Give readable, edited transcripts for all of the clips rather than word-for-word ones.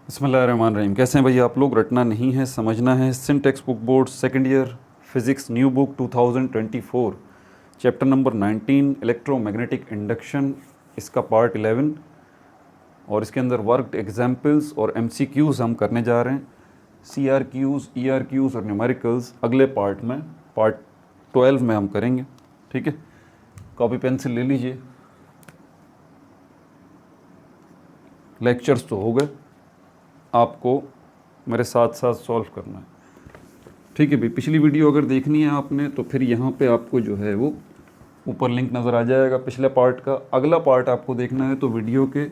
बिस्मिल्लाहिर्रहमानिर्रहीम। कैसे हैं भैया आप लोग? रटना नहीं है, समझना है। SIM text book board second year physics new book 2024 chapter number 19 electromagnetic induction, इसका पार्ट 11 और इसके अंदर वर्कड एग्जाम्पल्स और MCQs हम करने जा रहे हैं। CRQs, ERQs और न्यूमेरिकल्स अगले पार्ट में, पार्ट 12 में हम करेंगे। ठीक है, कॉपी पेंसिल ले लीजिए। लेक्चर्स तो हो गए, आपको मेरे साथ साथ सॉल्व करना है। ठीक है भाई, पिछली वीडियो अगर देखनी है आपने तो फिर यहाँ पे आपको जो है वो ऊपर लिंक नज़र आ जाएगा पिछले पार्ट का। अगला पार्ट आपको देखना है तो वीडियो के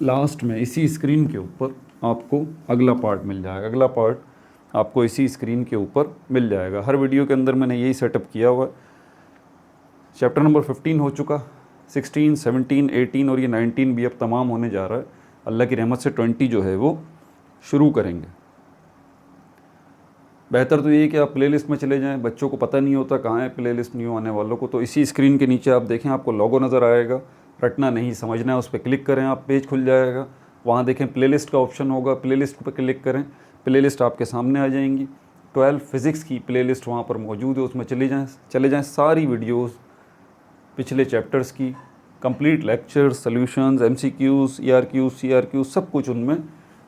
लास्ट में इसी स्क्रीन के ऊपर आपको अगला पार्ट मिल जाएगा। अगला पार्ट आपको इसी स्क्रीन के ऊपर मिल जाएगा। हर वीडियो के अंदर मैंने यही सेटअप किया हुआ है। चैप्टर नंबर 15 हो चुका, 16, 17, 18 और ये 19 भी अब तमाम होने जा रहा है। अल्लाह की रहमत से 20 जो है वो शुरू करेंगे। बेहतर तो ये है कि आप प्लेलिस्ट में चले जाएं। बच्चों को पता नहीं होता कहाँ है प्लेलिस्ट न्यू आने वालों को, तो इसी स्क्रीन के नीचे आप देखें, आपको लोगो नज़र आएगा। रटना नहीं समझना है, उस पर क्लिक करें, आप पेज खुल जाएगा। वहाँ देखें प्लेलिस्ट का ऑप्शन होगा, प्लेलिस्ट पर क्लिक करें, प्लेलिस्ट आपके सामने आ जाएंगी। 12 फिज़िक्स की प्लेलिस्ट वहाँ पर मौजूद है, उसमें चले जाएँ। सारी वीडियोज़ पिछले चैप्टर्स की, complete lectures, solutions, MCQs, ERQs, CRQs सब कुछ उनमें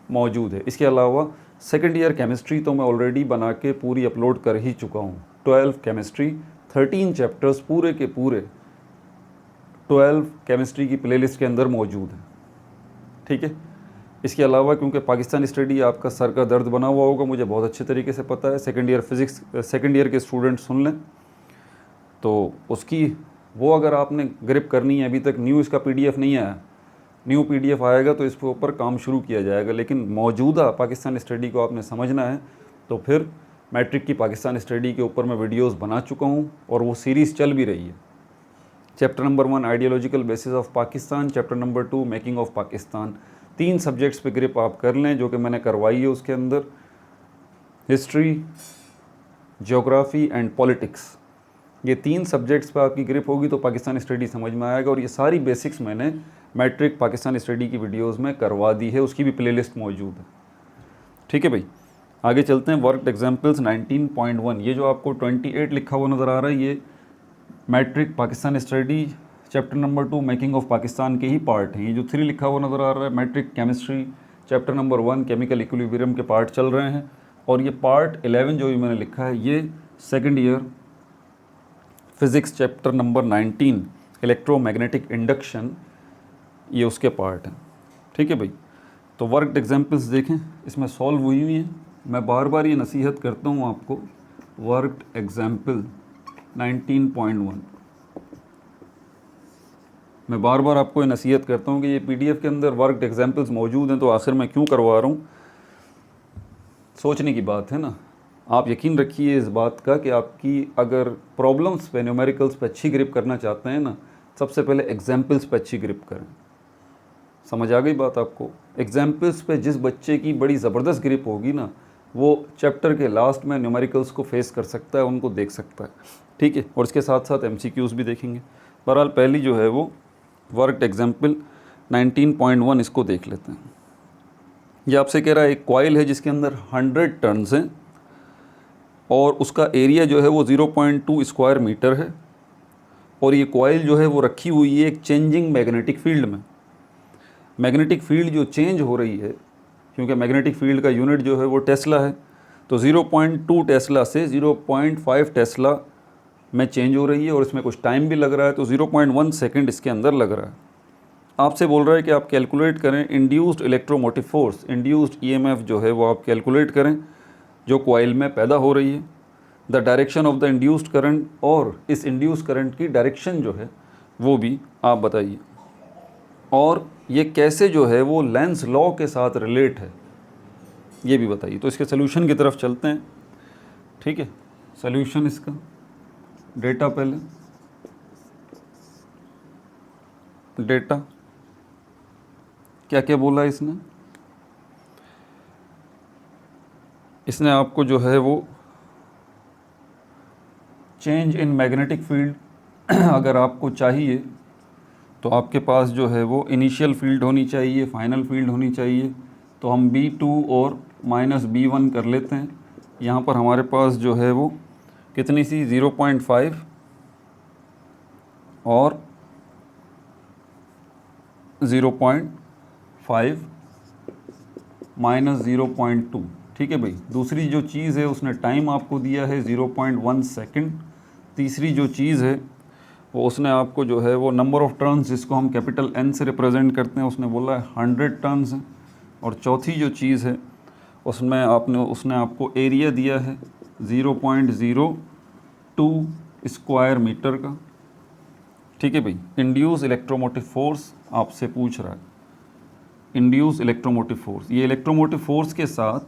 मौजूद है। इसके अलावा सेकेंड ईयर केमिस्ट्री तो मैं ऑलरेडी बना के पूरी अपलोड कर ही चुका हूँ। 12 केमिस्ट्री 13 चैप्टर्स पूरे के पूरे 12 केमिस्ट्री की प्लेलिस्ट के अंदर मौजूद है। ठीक है, इसके अलावा क्योंकि पाकिस्तान स्टडी आपका सर का दर्द बना हुआ होगा, मुझे बहुत अच्छे तरीके से पता है। Second year physics second year के स्टूडेंट सुन लें तो उसकी वो अगर आपने ग्रिप करनी है, अभी तक न्यू इसका PDF नहीं आया, न्यू PDF आएगा तो इसके ऊपर काम शुरू किया जाएगा। लेकिन मौजूदा पाकिस्तान स्टडी को आपने समझना है तो फिर मैट्रिक की पाकिस्तान स्टडी के ऊपर मैं वीडियोस बना चुका हूँ और वो सीरीज़ चल भी रही है। Chapter number 1 ideological basis of Pakistan, chapter number 2 making of Pakistan. 3 subjects पे ग्रिप आप कर लें जो कि मैंने करवाई है। उसके अंदर हिस्ट्री, ज्योग्राफी एंड पॉलिटिक्स, ये 3 सब्जेक्ट्स पे आपकी ग्रिप होगी तो पाकिस्तान स्टडी समझ में आएगा। और ये सारी बेसिक्स मैंने मैट्रिक पाकिस्तान स्टडी की वीडियोस में करवा दी है, उसकी भी प्लेलिस्ट मौजूद है। ठीक है भाई, आगे चलते हैं। वर्कड एग्जाम्पल्स 19.1, ये जो आपको 28 लिखा हुआ नज़र आ रहा है, ये matric Pakistan study chapter number 2 making of Pakistan के ही पार्ट हैं। ये जो 3 लिखा हुआ नज़र आ रहा है matric chemistry chapter number 1 chemical equilibrium के पार्ट चल रहे हैं। और ये पार्ट 11 जो भी मैंने लिखा है ये second year physics chapter number 19 electromagnetic induction, ये उसके पार्ट हैं। ठीक है भाई, तो वर्कड एग्जाम्पल्स देखें, इसमें सॉल्व हुई हुई हैं। मैं बार बार ये नसीहत करता हूँ आपको, वर्कड एग्जाम्पल 19.1 मैं बार बार आपको ये नसीहत करता हूँ कि ये PDF के अंदर वर्कड एग्जाम्पल्स मौजूद हैं तो आखिर मैं क्यों करवा रहा हूँ। सोचने की बात है ना। आप यकीन रखिए इस बात का कि आपकी अगर प्रॉब्लम्स पे, न्यूमेरिकल्स पे अच्छी ग्रिप करना चाहते हैं ना, सबसे पहले एग्जाम्पल्स पे अच्छी ग्रिप करें। समझ आ गई बात आपको? एग्जाम्पल्स पे जिस बच्चे की बड़ी ज़बरदस्त ग्रिप होगी ना, वो चैप्टर के लास्ट में न्यूमेरिकल्स को फेस कर सकता है, उनको देख सकता है। ठीक है, और इसके साथ साथ MCQs भी देखेंगे। बहरहाल पहली जो है वो वर्कड एग्जाम्पल 19.1 इसको देख लेते हैं। ये आपसे कह रहा है एक कॉइल है जिसके अंदर 100 टर्न्स हैं और उसका एरिया जो है वो 0.2 स्क्वायर मीटर है। और ये कॉइल जो है वो रखी हुई है एक चेंजिंग मैग्नेटिक फील्ड में। मैग्नेटिक फील्ड जो चेंज हो रही है, क्योंकि मैग्नेटिक फील्ड का यूनिट जो है वो टेस्ला है, तो 0.2 टेस्ला से 0.5 टेस्ला में चेंज हो रही है। और इसमें कुछ टाइम भी लग रहा है, तो 0.1 सेकेंड इसके अंदर लग रहा है। आपसे बोल रहा है कि आप कैलकुलेट करें induced electromotive force, induced EMF जो है वो आप कैलकुलेट करें जो कॉइल में पैदा हो रही है। The direction of the induced current, और इस इंड्यूस्ड करंट की डायरेक्शन जो है वो भी आप बताइए। और ये कैसे जो है वो लेंस लॉ के साथ रिलेट है ये भी बताइए। तो इसके सोल्यूशन की तरफ चलते हैं। ठीक है, सोल्यूशन इसका डेटा, पहले डेटा क्या क्या बोला इसने आपको जो है वो चेंज इन मैग्नेटिक फील्ड अगर आपको चाहिए तो आपके पास जो है वो इनिशियल फील्ड होनी चाहिए, फाइनल फील्ड होनी चाहिए। तो हम B2 और माइनस B1 कर लेते हैं। यहाँ पर हमारे पास जो है वो कितनी सी 0.5 और 0.5 माइनस 0.2। ठीक है भाई। दूसरी जो चीज़ है उसने टाइम आपको दिया है 0.1 सेकेंड। तीसरी जो चीज़ है वो उसने आपको जो है वो नंबर ऑफ़ टर्न्स, जिसको हम कैपिटल N से रिप्रेजेंट करते हैं, उसने बोला है 100 टर्न्स है। और चौथी जो चीज़ है उसने आपको एरिया दिया है 0.02 स्क्वायर मीटर का। ठीक है भाई। इंड्यूस इलेक्ट्रोमोटिव फोर्स आपसे पूछ रहा है, इंड्यूस इलेक्ट्रोमोटिव फोर्स। ये इलेक्ट्रोमोटिव फोर्स के साथ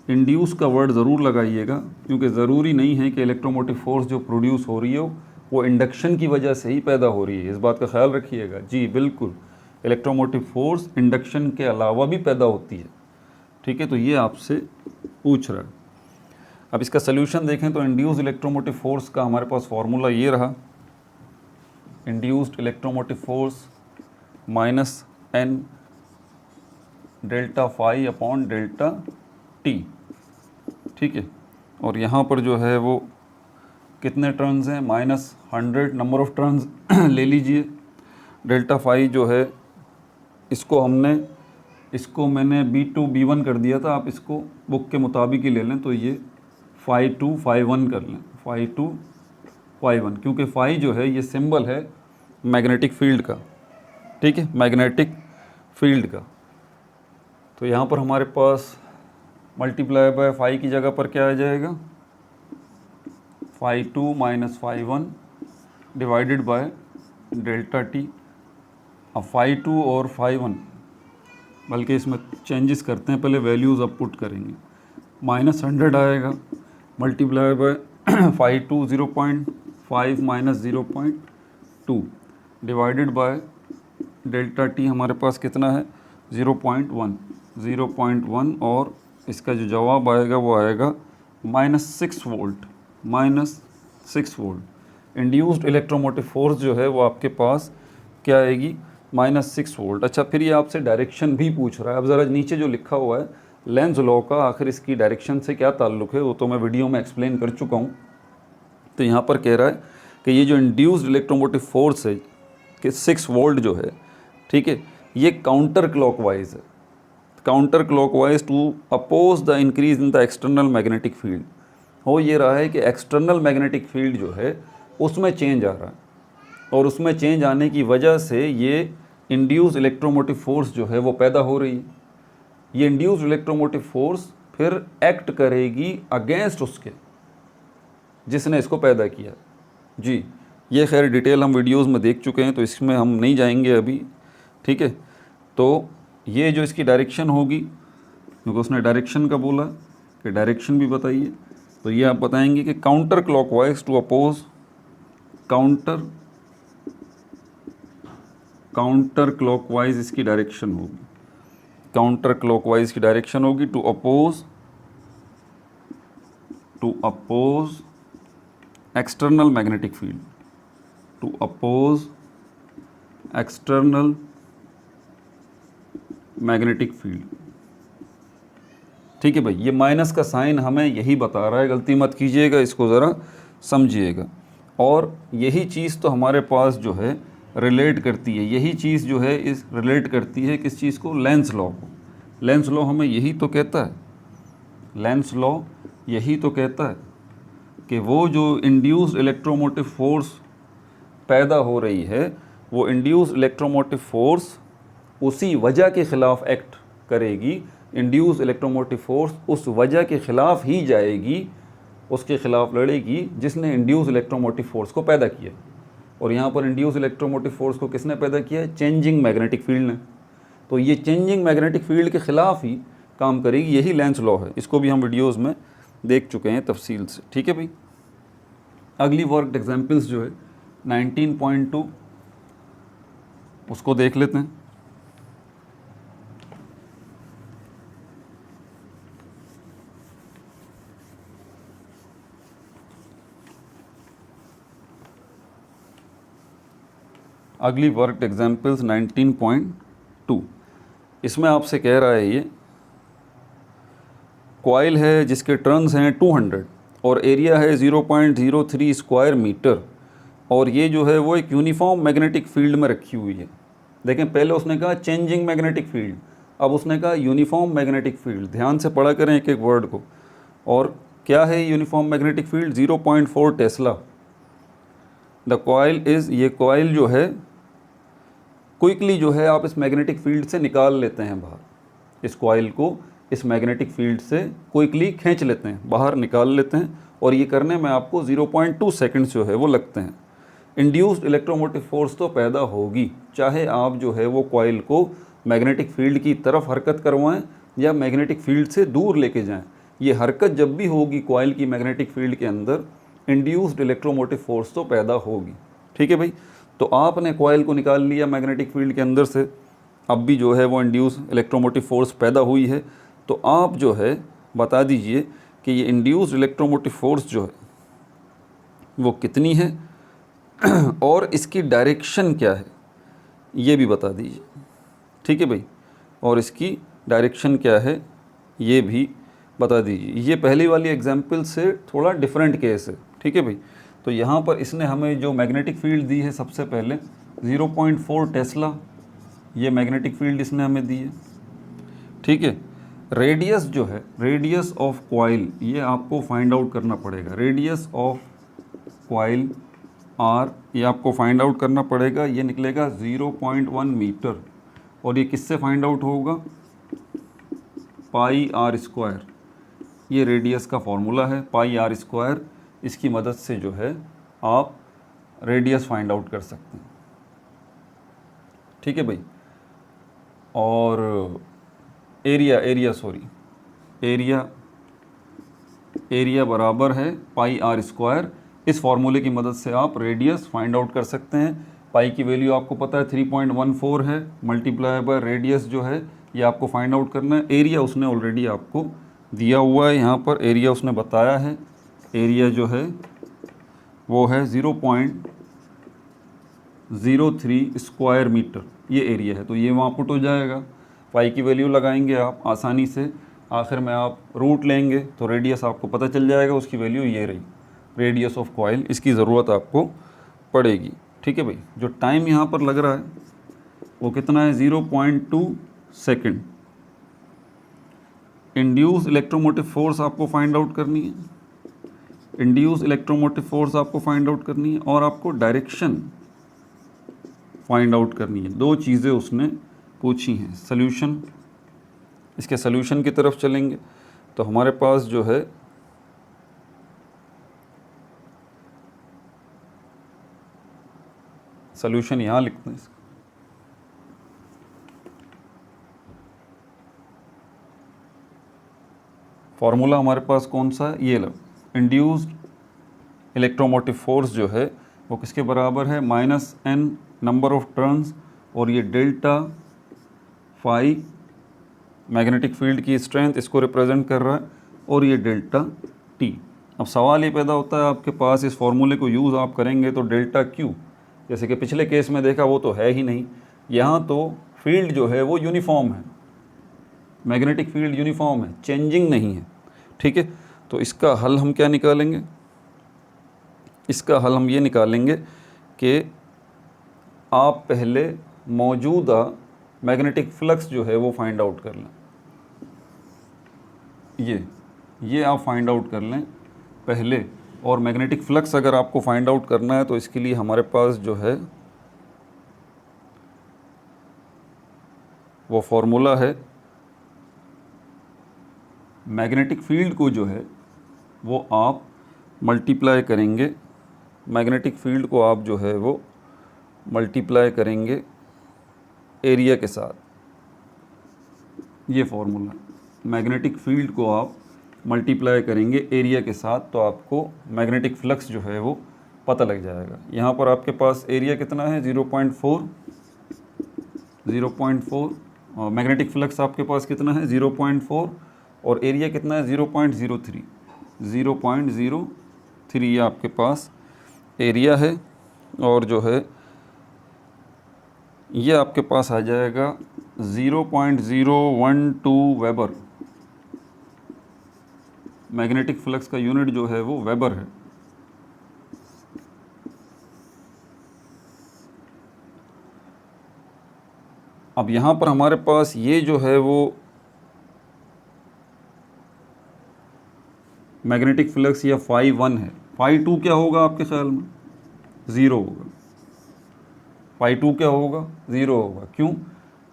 इंड्यूस का वर्ड ज़रूर लगाइएगा, क्योंकि ज़रूरी नहीं है कि इलेक्ट्रोमोटिव फोर्स जो प्रोड्यूस हो रही हो वो इंडक्शन की वजह से ही पैदा हो रही है। इस बात का ख्याल रखिएगा। जी बिल्कुल, इलेक्ट्रोमोटिव फोर्स इंडक्शन के अलावा भी पैदा होती है। ठीक है, तो ये आपसे पूछ रहा है। अब इसका सल्यूशन देखें तो इंड्यूस्ड इलेक्ट्रोमोटिव फोर्स का हमारे पास फार्मूला ये रहा, induced electromotive force minus N delta phi upon delta T। ठीक है, और यहाँ पर जो है वो कितने टर्न्स हैं, -100 नंबर ऑफ़ टर्न्स ले लीजिए। डेल्टा फाई जो है इसको मैंने B2 B1 कर दिया था, आप इसको बुक के मुताबिक ही ले लें, तो ये फाई 2 फाई 1 कर लें, फाई 2 फाई 1, क्योंकि फाई जो है ये सिंबल है मैग्नेटिक फील्ड का। ठीक है, मैग्नेटिक फील्ड का। तो यहाँ पर हमारे पास मल्टीप्लाई बाय फाई की जगह पर क्या आ जाएगा, phi 2 minus phi 1 divided by delta T। अब फाई 2 और फाई 1, बल्कि इसमें चेंजेस करते हैं, पहले वैल्यूज़ अब पुट करेंगे। -100 आएगा multiply by phi 2 0.5 minus 0.2 divided by delta T हमारे पास कितना है 0.1 और इसका जो जवाब आएगा वो आएगा -6 volt, -6 volt. Induced electromotive force जो है वो आपके पास क्या आएगी, -6 वोल्ट। अच्छा, फिर ये आपसे डायरेक्शन भी पूछ रहा है। अब ज़रा नीचे जो लिखा हुआ है लेंज़ लॉ का, आखिर इसकी डायरेक्शन से क्या ताल्लुक़ है वो तो मैं वीडियो में एक्सप्लेन कर चुका हूँ। तो यहाँ पर कह रहा है कि ये जो इंड्यूस्ड इलेक्ट्रोमोटिव फोर्स है कि 6 वोल्ट जो है, ठीक है, ये काउंटर क्लॉकवाइज है, counter clockwise to oppose the increase in the external magnetic field. हो ये रहा है कि एक्सटर्नल मैग्नेटिक फील्ड जो है उसमें चेंज आ रहा है, और उसमें चेंज आने की वजह से ये इंड्यूस इलेक्ट्रोमोटिव फोर्स जो है वो पैदा हो रही है। ये इंड्यूस इलेक्ट्रोमोटिव फोर्स फिर एक्ट करेगी अगेंस्ट उसके जिसने इसको पैदा किया। जी, ये खैर डिटेल हम वीडियोस में देख चुके हैं, तो इसमें हम नहीं जाएंगे अभी। ठीक है, तो ये जो इसकी डायरेक्शन होगी, क्योंकि उसने डायरेक्शन का बोला कि डायरेक्शन भी बताइए, तो ये आप बताएंगे कि counter clockwise to oppose, counter clockwise इसकी डायरेक्शन होगी, काउंटर क्लॉकवाइज की डायरेक्शन होगी to oppose external magnetic field, to oppose external magnetic field. ठीक है भाई, ये माइनस का साइन हमें यही बता रहा है, गलती मत कीजिएगा, इसको ज़रा समझिएगा। और यही चीज़ तो हमारे पास जो है रिलेट करती है, यही चीज़ जो है इस रिलेट करती है किस चीज़ को, लेंस लॉ को। लेंस लॉ हमें यही तो कहता है, लेंस लॉ यही तो कहता है कि वो जो इंड्यूस्ड इलेक्ट्रोमोटिव फोर्स पैदा हो रही है, वो इंड्यूस्ड इलेक्ट्रोमोटिव फोर्स उसी वजह के ख़िलाफ़ एक्ट करेगी। इंड्यूस्ड इलेक्ट्रोमोटिव फोर्स उस वजह के ख़िलाफ़ ही जाएगी, उसके ख़िलाफ़ लड़ेगी जिसने इंड्यूस्ड इलेक्ट्रोमोटिव फोर्स को पैदा किया। और यहाँ पर इंड्यूस्ड इलेक्ट्रोमोटिव फोर्स को किसने पैदा किया है, चेंजिंग मैग्नेटिक फील्ड ने। तो ये चेंजिंग मैग्नेटिक फील्ड के ख़िलाफ़ ही काम करेगी, यही लेंस लॉ है। इसको भी हम वीडियोज़ में देख चुके हैं तफसील से। ठीक है भाई, अगली वर्कड एग्जाम्पल्स जो है 19.2 उसको देख लेते हैं। अगली वर्कड एग्जाम्पल्स 19.2, इसमें आपसे कह रहा है ये कॉइल है जिसके टर्न्स हैं 200 और एरिया है 0.03 स्क्वायर मीटर, और ये जो है वो एक यूनिफॉर्म मैग्नेटिक फील्ड में रखी हुई है। देखें, पहले उसने कहा चेंजिंग मैग्नेटिक फील्ड, अब उसने कहा यूनिफॉर्म मैग्नेटिक फील्ड। ध्यान से पढ़ा करें एक एक वर्ड को। और क्या है uniform magnetic field? 0.4 Tesla. The coil is, ये कॉइल जो है क्विकली जो है आप इस मैग्नेटिक फील्ड से निकाल लेते हैं बाहर, इस कॉइल को इस मैग्नेटिक फील्ड से क्विकली खींच लेते हैं, बाहर निकाल लेते हैं, और ये करने में आपको 0.2 सेकंड्स जो है वो लगते हैं। इंड्यूस्ड इलेक्ट्रोमोटिव फोर्स तो पैदा होगी, चाहे आप जो है वो कॉइल को मैग्नेटिक फील्ड की तरफ हरकत करवाएं या मैग्नेटिक फील्ड से दूर लेके जाएं। ये हरकत जब भी होगी कॉइल की मैग्नेटिक फील्ड के अंदर, इंड्यूस्ड इलेक्ट्रोमोटिव फोर्स तो पैदा होगी। ठीक है भाई, तो आपने कॉइल को निकाल लिया मैग्नेटिक फील्ड के अंदर से, अब भी जो है वो इंड्यूस इलेक्ट्रोमोटिव फोर्स पैदा हुई है। तो आप जो है बता दीजिए कि ये इंड्यूस्ड इलेक्ट्रोमोटिव फोर्स जो है वो कितनी है और इसकी डायरेक्शन क्या है ये भी बता दीजिए। ठीक है भाई, और इसकी डायरेक्शन क्या है ये भी बता दीजिए। ये पहली वाली एग्जाम्पल से थोड़ा डिफरेंट केस है। ठीक है भाई, तो यहाँ पर इसने हमें जो मैग्नेटिक फील्ड दी है सबसे पहले 0.4 टेस्ला, ये मैग्नेटिक फील्ड इसने हमें दी है। ठीक है, रेडियस जो है, रेडियस ऑफ कॉइल, ये आपको फाइंड आउट करना पड़ेगा। रेडियस ऑफ कॉइल आर, ये आपको फाइंड आउट करना पड़ेगा। ये निकलेगा 0.1 मीटर, और ये किससे फाइंड आउट होगा? पाई आर स्क्वायर। ये रेडियस का फॉर्मूला है, पाई आर स्क्वायर। इसकी मदद से जो है आप रेडियस फाइंड आउट कर सकते हैं। ठीक है भाई, और एरिया बराबर है पाई आर स्क्वायर। इस फॉर्मूले की मदद से आप रेडियस फाइंड आउट कर सकते हैं। पाई की वैल्यू आपको पता है 3.14 है, मल्टीप्लाई बाय रेडियस जो है ये आपको फाइंड आउट करना है। एरिया उसने ऑलरेडी आपको दिया हुआ है, यहाँ पर एरिया उसने बताया है। एरिया जो है वो है 0.03 स्क्वायर मीटर, ये एरिया है। तो ये वहाँ पुट हो जाएगा, पाई की वैल्यू लगाएंगे आप आसानी से, आखिर में आप रूट लेंगे तो रेडियस आपको पता चल जाएगा, उसकी वैल्यू ये रही, रेडियस ऑफ कॉइल। इसकी ज़रूरत आपको पड़ेगी। ठीक है भाई, जो टाइम यहाँ पर लग रहा है वो कितना है? 0.2 सेकेंड। इंड्यूस इलेक्ट्रोमोटिव फोर्स आपको फाइंड आउट करनी है, इंड्यूस इलेक्ट्रोमोटिव फोर्स आपको फाइंड आउट करनी है, और आपको डायरेक्शन फाइंड आउट करनी है। दो चीज़ें उसने पूछी हैं। सॉल्यूशन, इसके सॉल्यूशन की तरफ चलेंगे तो हमारे पास जो है सॉल्यूशन यहाँ लिखते हैं। फॉर्मूला हमारे पास कौन सा है? ये लो, इंड्यूस्ड इलेक्ट्रोमोटिव फोर्स जो है वो किसके बराबर है? -n नंबर ऑफ टर्न्स, और ये डेल्टा फाई मैग्नेटिक फील्ड की स्ट्रेंथ, इसको रिप्रेजेंट कर रहा है, और ये डेल्टा टी। अब सवाल ये पैदा होता है आपके पास, इस फॉर्मूले को यूज़ आप करेंगे तो डेल्टा क्यू, जैसे कि पिछले केस में देखा वो तो है ही नहीं, यहाँ तो फील्ड जो है वो यूनिफॉर्म है, मैग्नेटिक फील्ड यूनिफॉर्म है, चेंजिंग नहीं है। ठीक है, तो इसका हल हम क्या निकालेंगे? इसका हल हम ये निकालेंगे कि आप पहले मौजूदा मैग्नेटिक फ्लक्स जो है वो फाइंड आउट कर लें। ये आप फाइंड आउट कर लें पहले, और मैग्नेटिक फ्लक्स अगर आपको फाइंड आउट करना है तो इसके लिए हमारे पास जो है वो फॉर्मूला है, मैग्नेटिक फील्ड को जो है वो आप मल्टीप्लाई करेंगे, मैग्नेटिक फील्ड को आप जो है वो मल्टीप्लाई करेंगे एरिया के साथ। ये फॉर्मूला, मैग्नेटिक फील्ड को आप मल्टीप्लाई करेंगे एरिया के साथ, तो आपको मैग्नेटिक फ्लक्स जो है वो पता लग जाएगा। यहाँ पर आपके पास एरिया कितना है? 0.4, और मैग्नेटिक फ्लक्स आपके पास कितना है? 0.4, और एरिया कितना है? 0.03 ये आपके पास एरिया है, और जो है ये आपके पास आ जाएगा 0.012 वेबर। मैग्नेटिक फ्लक्स का यूनिट जो है वो वेबर है। अब यहाँ पर हमारे पास ये जो है वो मैग्नेटिक फ्लक्स या φ1 है। φ2 क्या होगा आपके ख्याल में? ज़ीरो होगा। φ2 क्या होगा? ज़ीरो होगा। क्यों?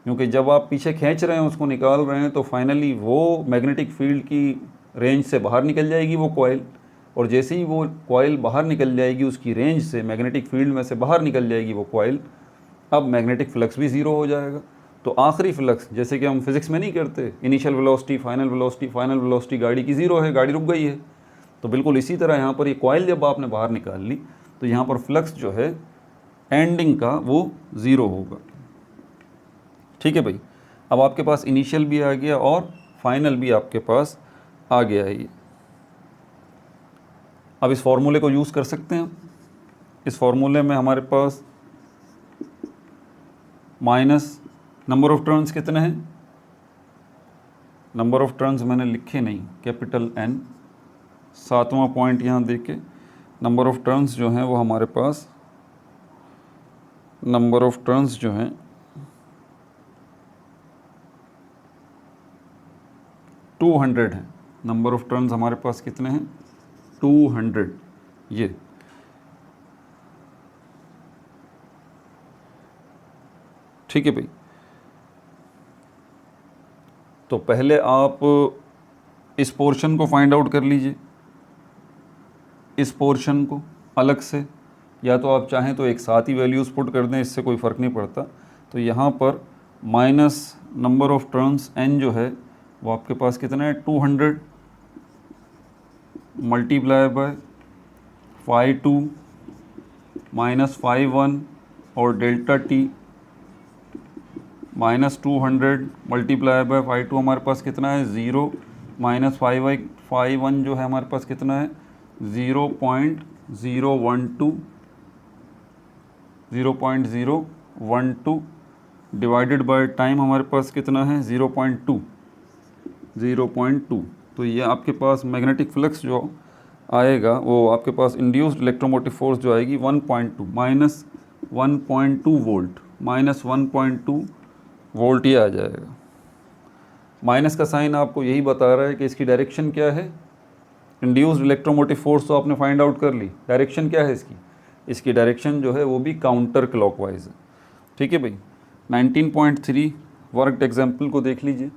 क्योंकि जब आप पीछे खींच रहे हैं, उसको निकाल रहे हैं, तो फाइनली वो मैग्नेटिक फील्ड की रेंज से बाहर निकल जाएगी वो कॉइल, और जैसे ही वो कॉइल बाहर निकल जाएगी उसकी रेंज से, मैग्नेटिक फील्ड में से बाहर निकल जाएगी वो कॉइल, अब मैग्नेटिक फ्लक्स भी ज़ीरो हो जाएगा। तो आखिरी फ्लक्स, जैसे कि हम फिज़िक्स में नहीं करते, initial velocity, final velocity, final velocity गाड़ी की ज़ीरो है, गाड़ी रुक गई है। तो बिल्कुल इसी तरह यहाँ पर ये कॉइल जब आपने बाहर निकाल ली, तो यहाँ पर फ्लक्स जो है एंडिंग का वो ज़ीरो होगा। ठीक है भाई। अब आपके पास इनिशियल भी आ गया और फाइनल भी आपके पास आ गया है ये। अब इस फॉर्मूले को यूज़ कर सकते हैं। इस फॉर्मूले में हमारे पास माइनस नंबर ऑफ़ टर्न्स कितने हैं? नंबर ऑफ़ टर्न्स मैंने लिखे नहीं, कैपिटल N, 7वां पॉइंट यहाँ देके नंबर ऑफ़ टर्न्स जो हैं वो हमारे पास, नंबर ऑफ़ टर्न्स जो हैं 200 हैं। नंबर ऑफ़ टर्न्स हमारे पास कितने हैं? 200। ये ठीक है भाई। तो पहले आप इस पोर्शन को फाइंड आउट कर लीजिए, इस पोर्शन को अलग से, या तो आप चाहें तो एक साथ ही वैल्यूज़ पुट कर दें, इससे कोई फ़र्क नहीं पड़ता। तो यहाँ पर minus number of turns n जो है वो आपके पास कितना है? 200 मल्टीप्लाई बाय φ2 माइनस φ1 और delta t minus 200 multiply by φ2 हमारे पास कितना है? 0 माइनस φ1 जो है हमारे पास कितना है? 0.012 डिवाइडेड बाय टाइम हमारे पास कितना है? 0.2। तो ये आपके पास मैग्नेटिक फ्लक्स जो आएगा वो आपके पास इंड्यूस्ड इलेक्ट्रोमोटिव फोर्स जो आएगी 1.2 माइनस 1.2 वोल्ट, माइनस 1.2 वोल्ट ये आ जाएगा। माइनस का साइन आपको यही बता रहा है कि इसकी डायरेक्शन क्या है। इंड्यूस्ड इलेक्ट्रोमोटिव फोर्स तो आपने फाइंड आउट कर ली, डायरेक्शन क्या है इसकी? इसकी डायरेक्शन जो है वो भी काउंटर क्लॉकवाइज है। ठीक है भाई। 19.3 वर्कड एग्जाम्पल को देख लीजिए।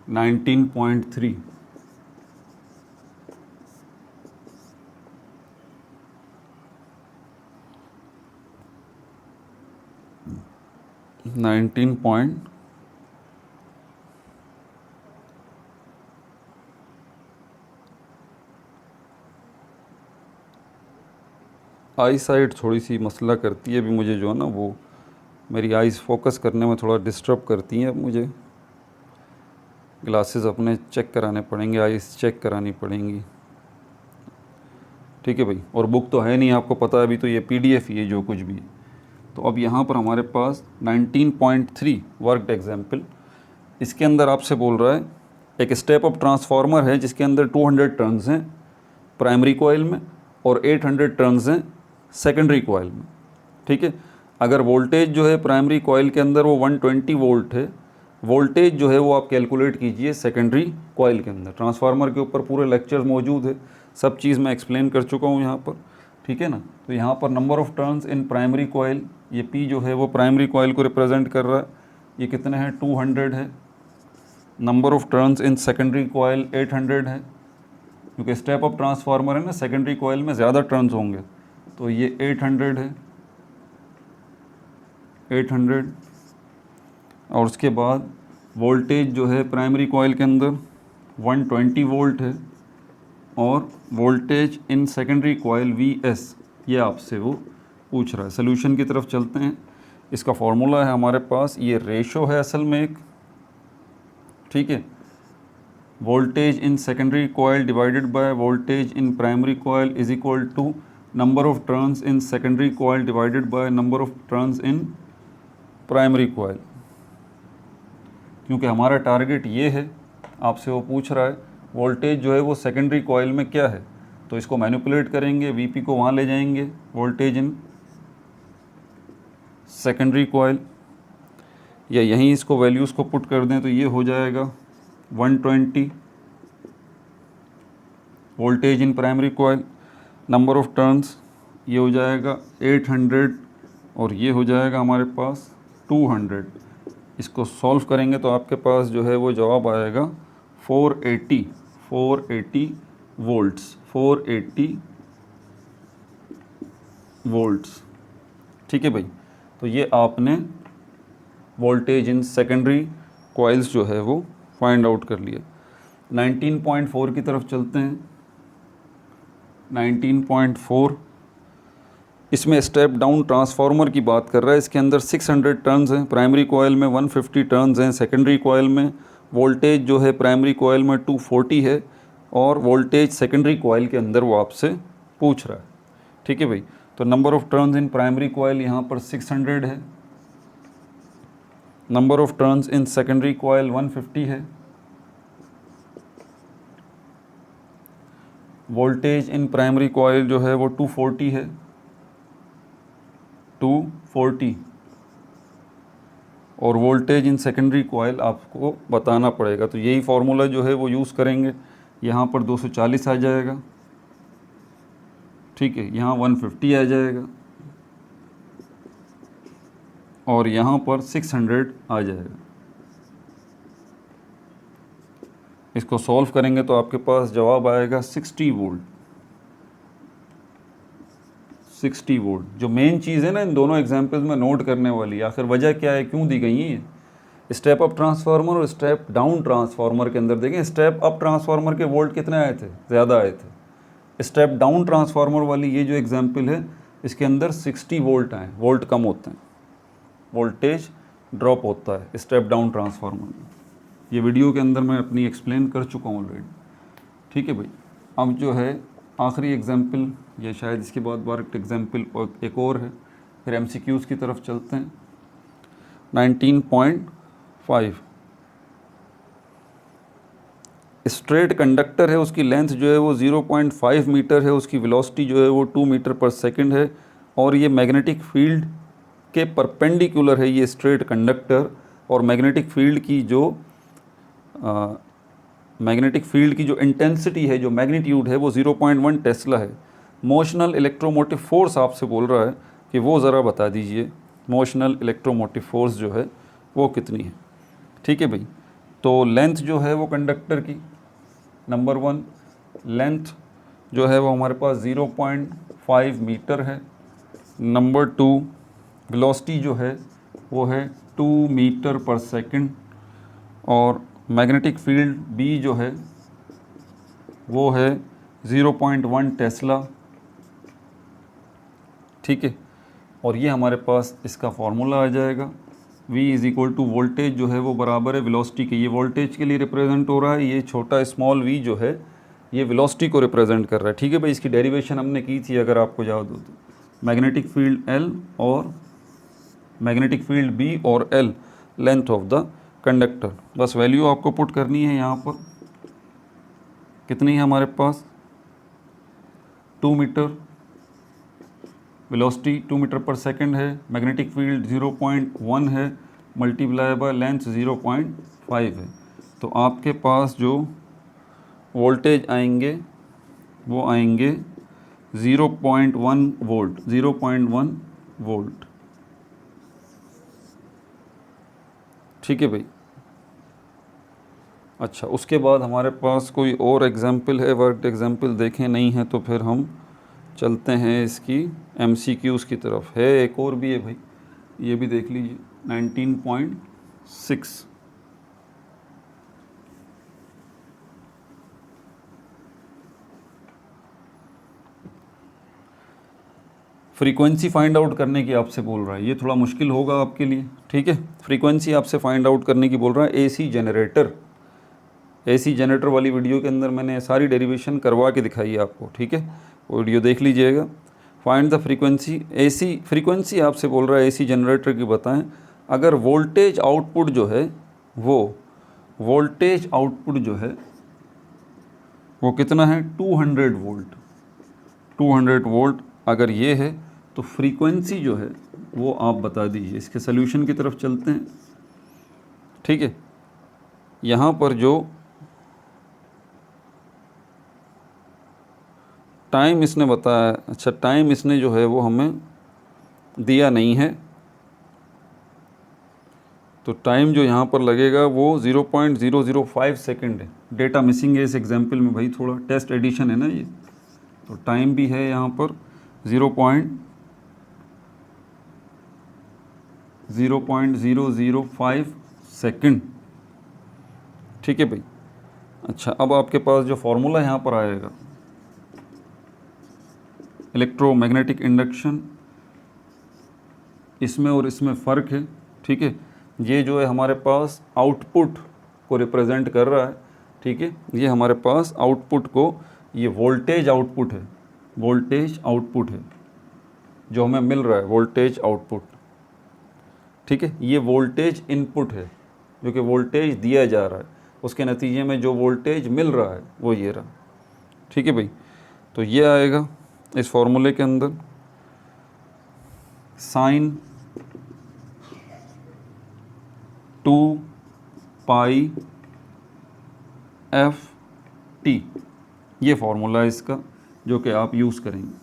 नाइनटीन पॉइंट थ्री आई साइट थोड़ी सी मसला करती है अभी मुझे, जो है ना वो मेरी आइज़ फोकस करने में थोड़ा डिस्टर्ब करती हैं। अब मुझे ग्लासेस अपने चेक कराने पड़ेंगे, आइज़ चेक करानी पड़ेंगी। ठीक है भाई। और बुक तो है नहीं, आपको पता है, अभी तो ये PDF ही है जो कुछ भी है। तो अब यहाँ पर हमारे पास 19.3 वर्कड एग्जाम्पल, इसके अंदर आपसे बोल रहा है एक स्टेप अप ट्रांसफार्मर है जिसके अंदर 200 टर्न्स हैं प्राइमरी कॉइल में और 800 टर्न्स हैं सेकेंडरी कॉइल में। ठीक है। अगर वोल्टेज जो है प्राइमरी कॉइल के अंदर वो 120 वोल्ट है, वोल्टेज जो है वो आप कैलकुलेट कीजिए सेकेंडरी कॉइल के अंदर। ट्रांसफार्मर के ऊपर पूरे लेक्चर्स मौजूद है, सब चीज़ मैं एक्सप्लेन कर चुका हूँ यहाँ पर। ठीक है ना। तो यहाँ पर number of turns in primary coil, ये P जो है वो प्राइमरी कॉइल को रिप्रेजेंट कर रहा है, ये कितने हैं? 200 है। Number of turns in secondary coil 800 है, क्योंकि स्टेप अप ट्रांसफार्मर है ना, सेकेंडरी कॉइल में ज़्यादा टर्न्स होंगे, तो ये 800 है, 800। और उसके बाद वोल्टेज जो है प्राइमरी कॉइल के अंदर 120 वोल्ट है, और voltage in secondary coil VS, ये आपसे वो पूछ रहा है। सोल्यूशन की तरफ चलते हैं। इसका फॉर्मूला है हमारे पास, ये रेशो है असल में एक। ठीक है। Voltage in secondary coil divided by voltage in primary coil is equal to number of turns in secondary coil divided by number of turns in primary coil. क्योंकि हमारा टारगेट ये है, आपसे वो पूछ रहा है वोल्टेज जो है वो सेकेंडरी कॉयल में क्या है, तो इसको मैनिपुलेट करेंगे, वीपी को वहाँ ले जाएंगे, वोल्टेज इन सेकेंडरी कॉयल, या यहीं इसको वैल्यूज़ को पुट कर दें तो ये हो जाएगा 120 voltage in primary coil, number of turns ये हो जाएगा 800 और ये हो जाएगा हमारे पास 200। इसको सॉल्व करेंगे तो आपके पास जो है वो जवाब आएगा 480 वोल्ट्स, 480 वोल्ट्स। ठीक है भाई, तो ये आपने वोल्टेज इन सेकेंडरी कॉइल्स जो है वो फाइंड आउट कर लिया। 19.4 की तरफ चलते हैं। 19.4 इसमें स्टेप डाउन ट्रांसफार्मर की बात कर रहा है। इसके अंदर 600 टर्न्स हैं, प्राइमरी कॉयल में 150 टर्न्स हैं, सेकेंडरी कॉयल में वोल्टेज जो है प्राइमरी कॉयल में 240 है और वोल्टेज सेकेंडरी कॉयल के अंदर वो आपसे पूछ रहा है। ठीक है भाई, तो number of turns in primary coil यहाँ पर 600 है, number of turns in secondary coil 150 है, वोल्टेज इन प्राइमरी कॉयल जो है वो 240 है, 240, और वोल्टेज इन सेकेंडरी कॉयल आपको बताना पड़ेगा। तो यही फार्मूला जो है वो यूज़ करेंगे। यहाँ पर 240 आ जाएगा, ठीक है, यहाँ 150 आ जाएगा और यहाँ पर 600 आ जाएगा। इसको सॉल्व करेंगे तो आपके पास जवाब आएगा 60 वोल्ट। 60 वोल्ट जो मेन चीज़ है ना इन दोनों एग्जाम्पल्स में नोट करने वाली, आखिर वजह क्या है, क्यों दी गई है। स्टेप अप ट्रांसफार्मर और स्टेप डाउन ट्रांसफार्मर के अंदर देखें, स्टेप अप ट्रांसफार्मर के वोल्ट कितने आए थे, ज़्यादा आए थे। स्टेप डाउन ट्रांसफार्मर वाली ये जो एग्जाम्पल है इसके अंदर 60 वोल्ट आए, वोल्ट कम होते हैं, वोल्टेज ड्रॉप होता है स्टेप डाउन ट्रांसफार्मर में। ये वीडियो के अंदर मैं अपनी एक्सप्लेन कर चुका हूँ ऑलरेडी। ठीक है भाई, अब जो है आखिरी एग्जाम्पल, ये शायद इसके बाद बारक एग्जाम्पल एक और है, फिर MCQs की तरफ चलते हैं। 19.5 स्ट्रेट कंडक्टर है, उसकी लेंथ जो है वो 0.5 मीटर है, उसकी वेलोसिटी जो है वो 2 मीटर पर सेकंड है और ये मैग्नेटिक फील्ड के परपेंडिकुलर है ये स्ट्रेट कंडक्टर, और मैग्नेटिक फील्ड की जो इंटेंसिटी है, जो मैग्नीट्यूड है वो 0.1 टेस्ला है। मोशनल इलेक्ट्रोमोटिव फोर्स आपसे बोल रहा है कि वो ज़रा बता दीजिए, मोशनल इलेक्ट्रोमोटिव फोर्स जो है वो कितनी है। ठीक है भाई, तो लेंथ जो है वो कंडक्टर की, नंबर 1 लेंथ जो है वो हमारे पास 0.5 मीटर है, नंबर 2 वेलोसिटी जो है वो है 2 मीटर पर सेकंड, और मैग्नेटिक फील्ड B जो है वो है 0.1 टेस्ला। ठीक है, और ये हमारे पास इसका फार्मूला आ जाएगा, V is equal to voltage जो है वो बराबर है वेलोसिटी के, ये वोल्टेज के लिए रिप्रेजेंट हो रहा है, ये छोटा स्मॉल v जो है ये वेलोसिटी को रिप्रेजेंट कर रहा है। ठीक है भाई, इसकी डेरिवेशन हमने की थी अगर आपको याद हो तो, मैग्नेटिक फील्ड L और मैग्नेटिक फील्ड B और L length of the conductor. बस वैल्यू आपको पुट करनी है यहाँ पर, कितनी है हमारे पास 2 मीटर, वेलोसिटी 2 मीटर पर सेकंड है, मैग्नेटिक फील्ड 0.1 है, मल्टीप्लाई बाय लेंथ 0.5 है। तो आपके पास जो वोल्टेज आएंगे वो आएंगे 0.1 वोल्ट, 0.1 वोल्ट। ठीक है भाई, अच्छा उसके बाद हमारे पास कोई और एग्जाम्पल है, वर्क एग्जाम्पल देखें, नहीं है तो फिर हम चलते हैं इसकी MCQs की तरफ। है एक और भी है भाई, ये भी देख लीजिए। 19.6 फ्रीक्वेंसी फाइंड आउट करने की आपसे बोल रहा है, ये थोड़ा मुश्किल होगा आपके लिए। ठीक है, फ्रीक्वेंसी आपसे फाइंड आउट करने की बोल रहा है AC जनरेटर। AC जनरेटर वाली वीडियो के अंदर मैंने सारी डेरिवेशन करवा के दिखाई है आपको, ठीक है, वो वीडियो देख लीजिएगा। Find the frequency, AC frequency आपसे बोल रहा है AC जनरेटर की बताएं। अगर वोल्टेज आउटपुट जो है वो वोल्टेज आउटपुट जो है वो कितना है 200 वोल्ट, 200 वोल्ट अगर ये है तो फ्रीक्वेंसी जो है वो आप बता दीजिए। इसके सल्यूशन की तरफ चलते हैं, ठीक है। यहाँ पर जो टाइम इसने बताया, अच्छा टाइम इसने जो है वो हमें दिया नहीं है, तो टाइम जो यहाँ पर लगेगा वो 0.005 सेकेंड है। डेटा मिसिंग है इस एग्जाम्पल में भाई, थोड़ा टेस्ट एडिशन है ना ये, तो टाइम भी है यहाँ पर 0.005 सेकेंड, ठीक है भाई। अच्छा, अब आपके पास जो फॉर्मूला यहाँ पर आएगा, इलेक्ट्रोमैग्नेटिक इंडक्शन, इसमें और इसमें फ़र्क है, ठीक है। ये जो है हमारे पास आउटपुट को रिप्रेजेंट कर रहा है, ठीक है। ये हमारे पास आउटपुट को, ये वोल्टेज आउटपुट है, वोल्टेज आउटपुट है जो हमें मिल रहा है, वोल्टेज आउटपुट, ठीक है। ये वोल्टेज इनपुट है जो कि वोल्टेज दिया जा रहा है, उसके नतीजे में जो वोल्टेज मिल रहा है वो ये रहा, ठीक है भाई। तो ये आएगा इस फॉर्मूले के अंदर साइन 2 पाई एफ टी, ये फॉर्मूला है इसका जो कि आप यूज़ करेंगे।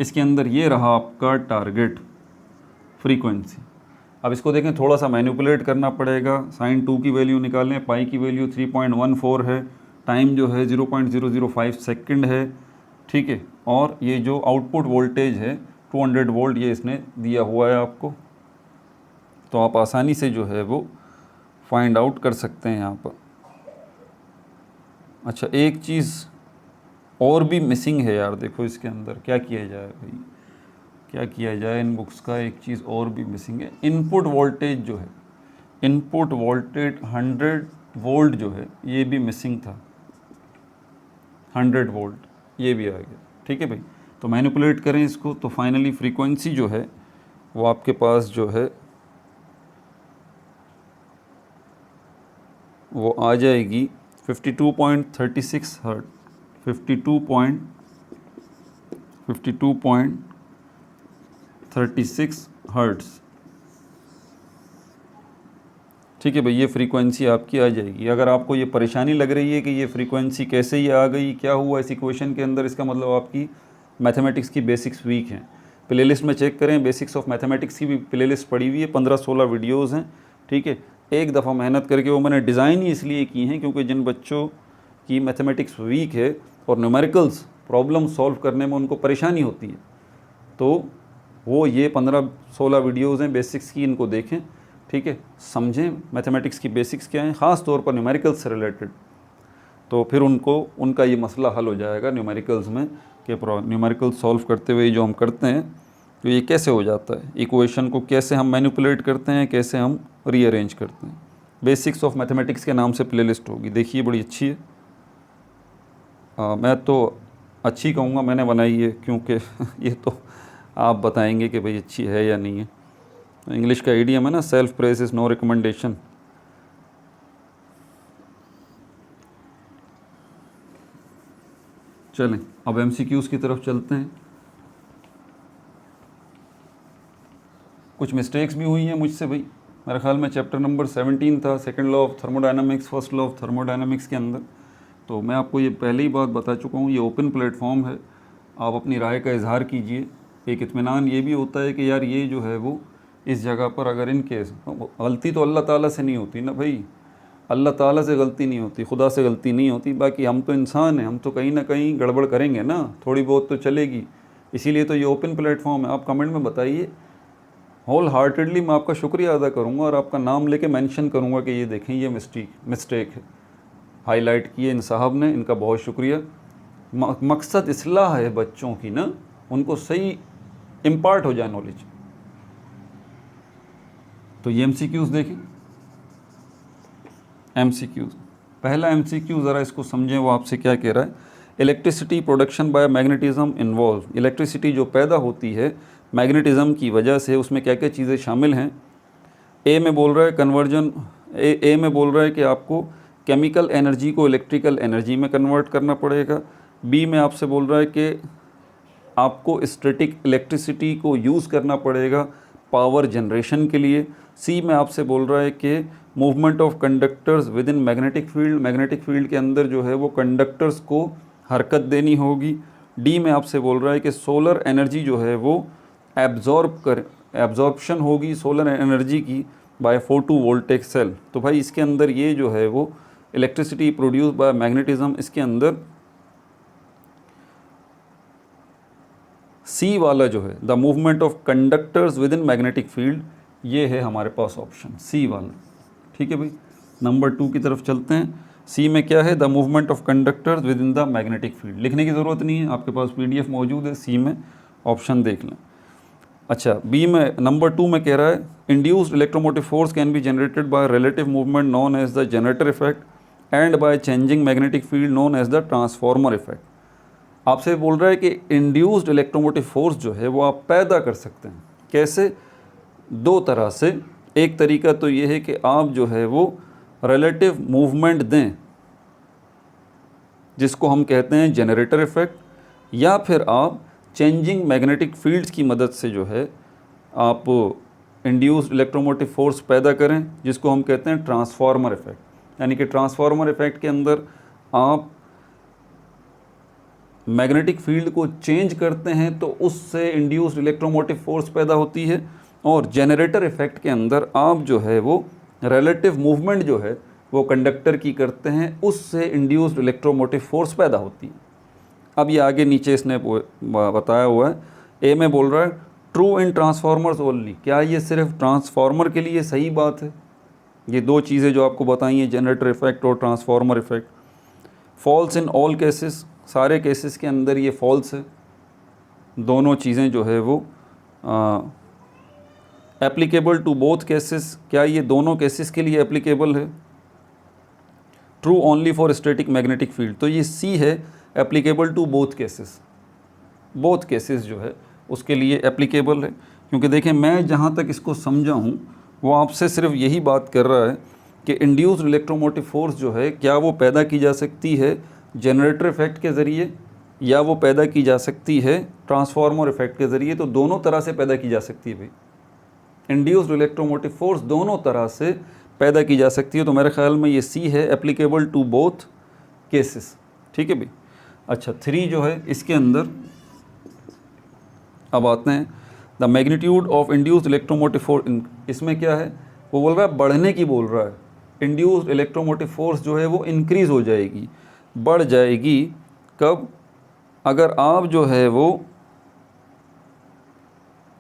इसके अंदर ये रहा आपका टारगेट फ्रीक्वेंसी। अब इसको देखें, थोड़ा सा मैनिपुलेट करना पड़ेगा। साइन 2 की वैल्यू निकालें, पाई की वैल्यू 3.14 है, टाइम जो है 0.005 सेकंड है, ठीक है। और ये जो आउटपुट वोल्टेज है 200 वोल्ट, ये इसने दिया हुआ है आपको, तो आप आसानी से जो है वो फाइंड आउट कर सकते हैं यहाँ पर। अच्छा, एक चीज़ और भी मिसिंग है यार, देखो इसके अंदर क्या किया जाए भाई, क्या किया जाए इन बुक्स का, एक चीज़ और भी मिसिंग है। इनपुट वोल्टेज जो है, इनपुट वोल्टेज 100 वोल्ट जो है ये भी मिसिंग था, 100 वोल्ट ये भी आ गया, ठीक है भाई। तो मैनिपुलेट करें इसको, तो फाइनली फ्रीक्वेंसी जो है वो आपके पास जो है वो आ जाएगी 52.36 हर्ट, 52.36 हर्ट्स, ठीक है भाई। ये फ्रीक्वेंसी आपकी आ जाएगी। अगर आपको ये परेशानी लग रही है कि ये फ्रीक्वेंसी कैसे ही आ गई, क्या हुआ इस इक्वेशन के अंदर, इसका मतलब आपकी मैथमेटिक्स की बेसिक्स वीक हैं। प्लेलिस्ट में चेक करें, बेसिक्स ऑफ मैथमेटिक्स की भी प्लेलिस्ट पड़ी हुई है, 15-16 वीडियोज़ हैं, ठीक है। एक दफ़ा मेहनत करके, वो मैंने डिज़ाइन ही इसलिए की हैं क्योंकि जिन बच्चों की मैथमेटिक्स वीक है और न्यूमेरिकल्स प्रॉब्लम सॉल्व करने में उनको परेशानी होती है, तो वो ये 15-16 वीडियोज़ हैं बेसिक्स की, इनको देखें, ठीक है। समझें मैथमेटिक्स की बेसिक्स क्या हैं, ख़ास तौर पर न्यूमेरिकल्स से रिलेटेड, तो फिर उनको उनका ये मसला हल हो जाएगा न्यूमेरिकल्स में कि न्यूमेरिकल सॉल्व करते हुए जो हम करते हैं तो ये कैसे हो जाता है, इक्वेशन को कैसे हम मैनिपुलेट करते हैं, कैसे हम रीअरेंज करते हैं। बेसिक्स ऑफ मैथमेटिक्स के नाम से प्लेलिस्ट होगी, देखिए बड़ी अच्छी है। मैं तो अच्छी कहूँगा, मैंने बनाई है, क्योंकि ये तो आप बताएंगे कि भाई अच्छी है या नहीं है। इंग्लिश का इडियम है ना, self praise is no recommendation. चलें अब MCQs की तरफ चलते हैं। कुछ मिस्टेक्स भी हुई हैं मुझसे भाई, मेरे ख्याल में चैप्टर नंबर 17 था, second law of thermodynamics, first law of thermodynamics के अंदर। तो मैं आपको ये पहले ही बात बता चुका हूँ, ये ओपन प्लेटफॉर्म है, आप अपनी राय का इजहार कीजिए। एक इत्मीनान ये भी होता है कि यार ये जो है वो इस जगह पर अगर इन केस गलती तो अल्लाह ताला से नहीं होती ना भाई, अल्लाह ताला से गलती नहीं होती, खुदा से गलती नहीं होती। बाकी हम तो इंसान हैं, हम तो कहीं ना कहीं गड़बड़ करेंगे ना, थोड़ी बहुत तो चलेगी। इसीलिए तो ये ओपन प्लेटफॉर्म है। आप कमेंट में बताइए, होल हार्टेडली मैं आपका शुक्रिया अदा करूँगा और आपका नाम लेके मेंशन करूँगा कि ये देखें ये मिस्टेक है, हाईलाइट किए इन साहब ने, इनका बहुत शुक्रिया। मकसद इस्लाह है बच्चों की ना, उनको सही इम्पार्ट हो जाए नॉलेज। तो ये MCQs देखें, MCQs पहला MCQ ज़रा इसको समझें, वो आपसे क्या कह रहा है। Electricity production by magnetism involve, electricity जो पैदा होती है मैग्नेटिज्म की वजह से, उसमें क्या क्या चीज़ें शामिल हैं। ए में बोल रहा है कन्वर्जन, ए में बोल रहा है कि आपको केमिकल एनर्जी को इलेक्ट्रिकल एनर्जी में कन्वर्ट करना पड़ेगा। बी में आपसे बोल रहा है कि आपको स्टैटिक इलेक्ट्रिसिटी को यूज़ करना पड़ेगा पावर जनरेशन के लिए। सी में आपसे बोल रहा है कि movement of conductors with in magnetic field, magnetic field के अंदर जो है वो कंडक्टर्स को हरकत देनी होगी। डी में आपसे बोल रहा है कि सोलर एनर्जी जो है वो एब्जॉर्प्शन होगी सोलर एनर्जी की बाय फोटोवोल्टेक सेल। तो भाई इसके अंदर ये जो है वो इलेक्ट्रिसिटी प्रोड्यूस बाय मैग्नेटिज्म, इसके अंदर सी वाला जो है the movement of conductors with in magnetic field, ये है हमारे पास ऑप्शन सी वाला। ठीक है भाई, नंबर 2 की तरफ चलते हैं। सी में क्या है, the movement of conductors with in the magnetic field. लिखने की ज़रूरत नहीं है, आपके पास PDF मौजूद है, सी में ऑप्शन देख लें। अच्छा, बी में नंबर 2 में कह रहा है induced electromotive force can be generated by relative movement known as the generator effect and by changing magnetic field known as the transformer effect. आपसे बोल रहा है कि इंड्यूस्ड इलेक्ट्रोमोटिव फोर्स जो है वो आप पैदा कर सकते हैं। कैसे? 2 तरह से। एक तरीका तो ये है कि आप जो है वो रिलेटिव मूवमेंट दें, जिसको हम कहते हैं जनरेटर इफेक्ट, या फिर आप चेंजिंग मैग्नेटिक फील्ड्स की मदद से जो है आप इंड्यूस्ड इलेक्ट्रोमोटिव फोर्स पैदा करें, जिसको हम कहते हैं ट्रांसफॉर्मर इफेक्ट। यानी कि ट्रांसफॉर्मर इफेक्ट के अंदर आप मैग्नेटिक फील्ड को चेंज करते हैं तो उससे इंड्यूस्ड इलेक्ट्रोमोटिव फोर्स पैदा होती है, और जनरेटर इफेक्ट के अंदर आप जो है वो रिलेटिव मूवमेंट जो है वो कंडक्टर की करते हैं, उससे इंड्यूस्ड इलेक्ट्रोमोटिव फोर्स पैदा होती है। अब ये आगे नीचे इसने बताया हुआ है, ए में बोल रहा है ट्रू इन ट्रांसफार्मर्स ओनली। क्या ये सिर्फ ट्रांसफार्मर के लिए सही बात है? ये 2 चीज़ें जो आपको बताई हैं, जनरेटर इफेक्ट और transformer effect. Falls in all cases, सारे केसेस के अंदर ये फॉल्स है। दोनों चीज़ें जो है वो एप्लीकेबल टू बोथ केसेस, क्या ये दोनों केसेस के लिए एप्लीकेबल है? True only for static magnetic field, तो ये सी है, applicable to both cases. Both cases जो है उसके लिए एप्लीकेबल है, क्योंकि देखें मैं जहाँ तक इसको समझा हूँ वो आपसे सिर्फ यही बात कर रहा है कि इंड्यूस्ड इलेक्ट्रोमोटिव फोर्स जो है क्या वो पैदा की जा सकती है जनरेटर इफेक्ट के ज़रिए, या वो पैदा की जा सकती है ट्रांसफार्मर इफेक्ट के ज़रिए। तो दोनों तरह से पैदा की जा सकती है भाई, इंड्यूस्ड इलेक्ट्रोमोटिव फोर्स दोनों तरह से पैदा की जा सकती है। तो मेरे ख्याल में ये सी है, एप्लीकेबल टू बोथ केसेस। ठीक है भाई। अच्छा, 3 जो है इसके अंदर अब आते हैं, the magnitude of induced electromotive force. इसमें क्या है, वो बोल रहा है बढ़ने की बोल रहा है। इंड्यूस्ड इलेक्ट्रोमोटिव फोर्स जो है वो इंक्रीज़ हो जाएगी, बढ़ जाएगी। कब? अगर आप जो है वो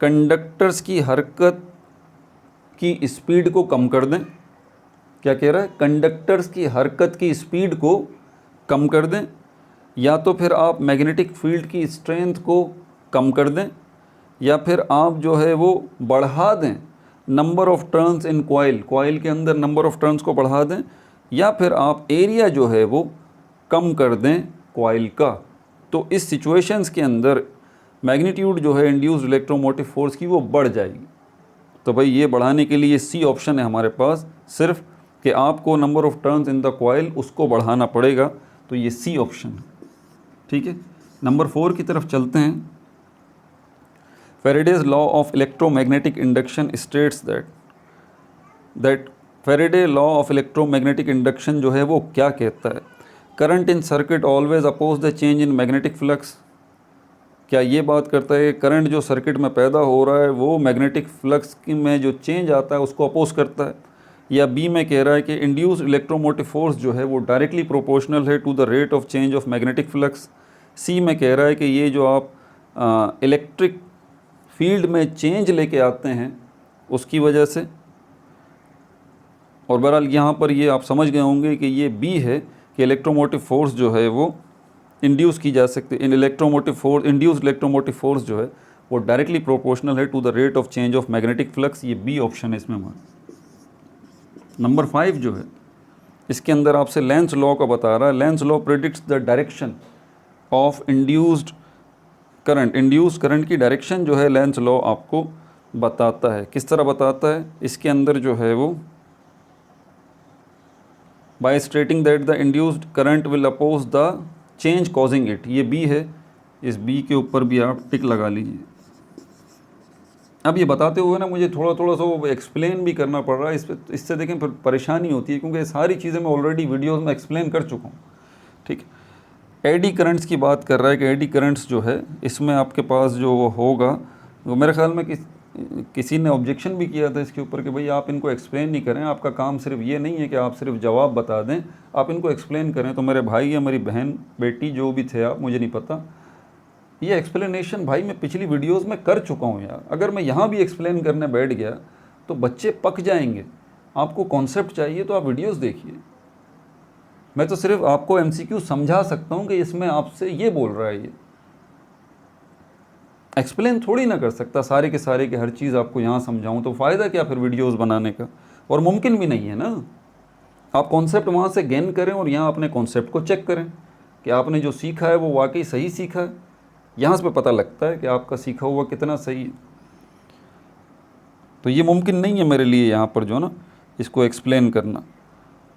कंडक्टर्स की हरकत की स्पीड को कम कर दें। क्या कह रहा है? कंडक्टर्स की हरकत की स्पीड को कम कर दें, या तो फिर आप मैग्नेटिक फील्ड की स्ट्रेंथ को कम कर दें, या फिर आप जो है वो बढ़ा दें number of turns in coil, coil के अंदर नंबर ऑफ टर्न्स को बढ़ा दें, या फिर आप एरिया जो है वो कम कर दें कॉइल का। तो इस सिचुएशंस के अंदर मैग्नीट्यूड जो है इंड्यूस्ड इलेक्ट्रोमोटिव फोर्स की वो बढ़ जाएगी। तो भाई ये बढ़ाने के लिए सी ऑप्शन है हमारे पास, सिर्फ कि आपको number of turns in the coil उसको बढ़ाना पड़ेगा। तो ये सी ऑप्शन है। ठीक है, नंबर 4 की तरफ चलते हैं। Faraday's law of electromagnetic induction states that Faraday law of electromagnetic induction जो है वो क्या कहता है? Current in circuit always oppose the change in magnetic flux। क्या ये बात करता है करंट जो सर्किट में पैदा हो रहा है वो मैग्नेटिक फ्लक्स में जो चेंज आता है उसको अपोज करता है? या बी में कह रहा है कि इंड्यूस्ड इलेक्ट्रोमोटिव फोर्स जो है वो डायरेक्टली प्रोपोर्शनल है to the rate of change of magnetic flux? C में कह रहा है कि ये जो आप इलेक्ट्रिक फील्ड में चेंज लेके आते हैं उसकी वजह से। और बहरहाल यहाँ पर ये आप समझ गए होंगे कि ये बी है कि इलेक्ट्रोमोटिव फोर्स जो है वो इंड्यूस की जा सकती है। इंड्यूस्ड इलेक्ट्रोमोटिव फोर्स जो है वो डायरेक्टली प्रोपोर्शनल है to the rate of change of magnetic flux. ये बी ऑप्शन है इसमें हमारा। नंबर 5 जो है इसके अंदर आपसे लेंस लॉ का बता रहा है। Lenz law predicts the direction of induced current. Induced current की डायरेक्शन जो है लेंस लॉ आपको बताता है। किस तरह बताता है? इसके अंदर जो है वो by stating that the induced current will oppose the change causing it. ये बी है, इस बी के ऊपर भी आप टिक लगा लीजिए। अब ये बताते हुए ना मुझे थोड़ा थोड़ा सा वो एक्सप्लेन भी करना पड़ रहा है। इससे देखें फिर परेशानी होती है, क्योंकि ये सारी चीज़ें मैं ऑलरेडी वीडियोस में एक्सप्लेन कर चुका हूँ। ठीक, एडी करंट्स की बात कर रहा है कि एडी करंट्स जो है इसमें आपके पास जो वो होगा, वो मेरे ख्याल में किसी ने ऑब्जेक्शन भी किया था इसके ऊपर कि भाई आप इनको एक्सप्लेन नहीं करें, आपका काम सिर्फ ये नहीं है कि आप सिर्फ जवाब बता दें, आप इनको एक्सप्लेन करें। तो मेरे भाई या मेरी बहन बेटी जो भी थे आप, मुझे नहीं पता, ये एक्सप्लेनेशन भाई मैं पिछली वीडियोस में कर चुका हूँ यार। अगर मैं यहाँ भी एक्सप्लेन करने बैठ गया तो बच्चे पक जाएंगे। आपको कॉन्सेप्ट चाहिए तो आप वीडियोस देखिए। मैं तो सिर्फ आपको एमसीक्यू समझा सकता हूँ कि इसमें आपसे ये बोल रहा है, ये एक्सप्लेन थोड़ी ना कर सकता सारे के सारे कि हर चीज़ आपको यहाँ समझाऊँ। तो फ़ायदा क्या फिर वीडियोस बनाने का? और मुमकिन भी नहीं है ना। आप कॉन्सेप्ट वहाँ से गेन करें और यहाँ अपने कॉन्सेप्ट को चेक करें कि आपने जो सीखा है वो वाकई सही सीखा है। यहाँ से पता लगता है कि आपका सीखा हुआ कितना सही है। तो ये मुमकिन नहीं है मेरे लिए यहाँ पर जो ना इसको एक्सप्लेन करना।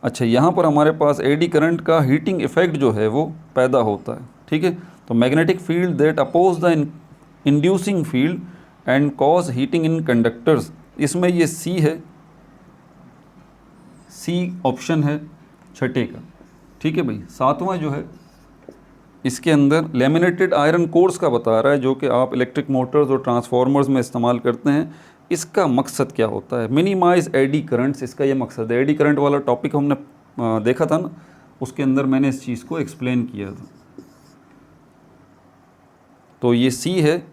अच्छा, यहाँ पर हमारे पास एडी करंट का हीटिंग इफेक्ट जो है वो पैदा होता है। ठीक है, तो magnetic field that oppose the inducing field and cause heating in conductors. इसमें ये सी है, सी ऑप्शन है छठे का। ठीक है भाई, सातवां जो है इसके अंदर लेमिनेटेड आयरन कोर्स का बता रहा है, जो कि आप इलेक्ट्रिक मोटर्स और ट्रांसफार्मर्स में इस्तेमाल करते हैं। इसका मकसद क्या होता है? मिनिमाइज एडी करंट्स, इसका ये मकसद है। एडी करंट वाला टॉपिक हमने देखा था ना, उसके अंदर मैंने इस चीज़ को एक्सप्लेन किया था। तो ये सी है,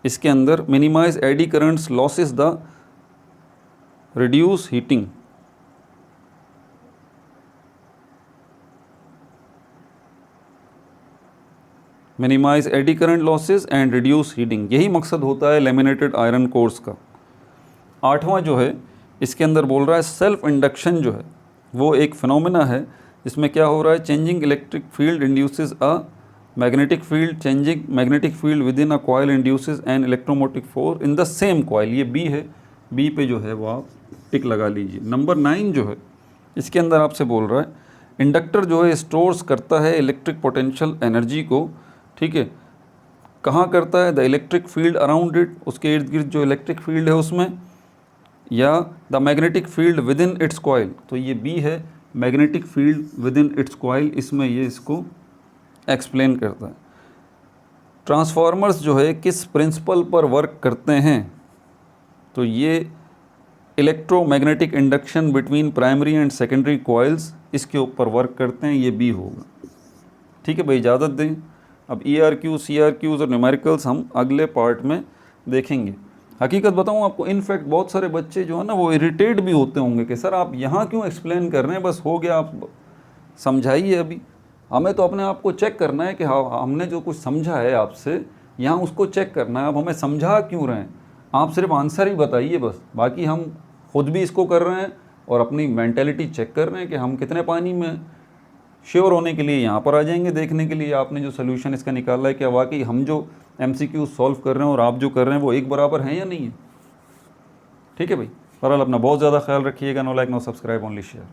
इसके अंदर minimise eddy currents losses the reduce heating. Minimise eddy current losses and reduce heating, यही मकसद होता है लेमिनेटेड आयरन कोर्स का। आठवां जो है इसके अंदर बोल रहा है सेल्फ इंडक्शन जो है वो एक फिनोमेना है। इसमें क्या हो रहा है? Changing electric field induces a magnetic field, changing magnetic field with in a coil induces an electromotive force in the same coil. ये बी है, बी पे जो है वो आप टिक लगा लीजिए। नंबर 9 जो है इसके अंदर आपसे बोल रहा है इंडक्टर जो है स्टोर्स करता है इलेक्ट्रिक पोटेंशियल एनर्जी को। ठीक है, कहाँ करता है? The electric field around it, उसके इर्द गिर्द जो इलेक्ट्रिक फील्ड है उसमें, या the magnetic field with in its coil. तो ये बी है, magnetic field with in its coil, इसमें ये इसको एक्सप्लेन करता है। ट्रांसफार्मर्स जो है किस प्रिंसिपल पर वर्क करते हैं? तो ये electromagnetic induction between primary and secondary coils, इसके ऊपर वर्क करते हैं, ये बी होगा। ठीक है भाई, इजाज़त दें। अब ERQ, CRQs और न्यूमेरिकल्स हम अगले पार्ट में देखेंगे। हकीकत बताऊं आपको, इनफैक्ट बहुत सारे बच्चे जो है ना वो इरिटेट भी होते होंगे कि सर आप यहाँ क्यों एक्सप्लेन कर रहे हैं, बस हो गया, आप समझाइए। अभी हमें तो अपने आप को चेक करना है कि हाँ हमने जो कुछ समझा है आपसे यहाँ उसको चेक करना है। आप हमें समझा क्यों रहे हैं? आप सिर्फ आंसर ही बताइए बस। बाकी हम खुद भी इसको कर रहे हैं और अपनी मेंटेलिटी चेक कर रहे हैं कि हम कितने पानी में। श्योर होने के लिए यहाँ पर आ जाएंगे देखने के लिए आपने जो सोल्यूशन इसका निकाला है, क्या वाकई हम जो MCQ सॉल्व कर रहे हैं और आप जो कर रहे हैं वो एक बराबर हैं या नहीं है। ठीक है भाई, बहरहाल अपना बहुत ज़्यादा ख्याल रखिएगा। No like no subscribe, only share.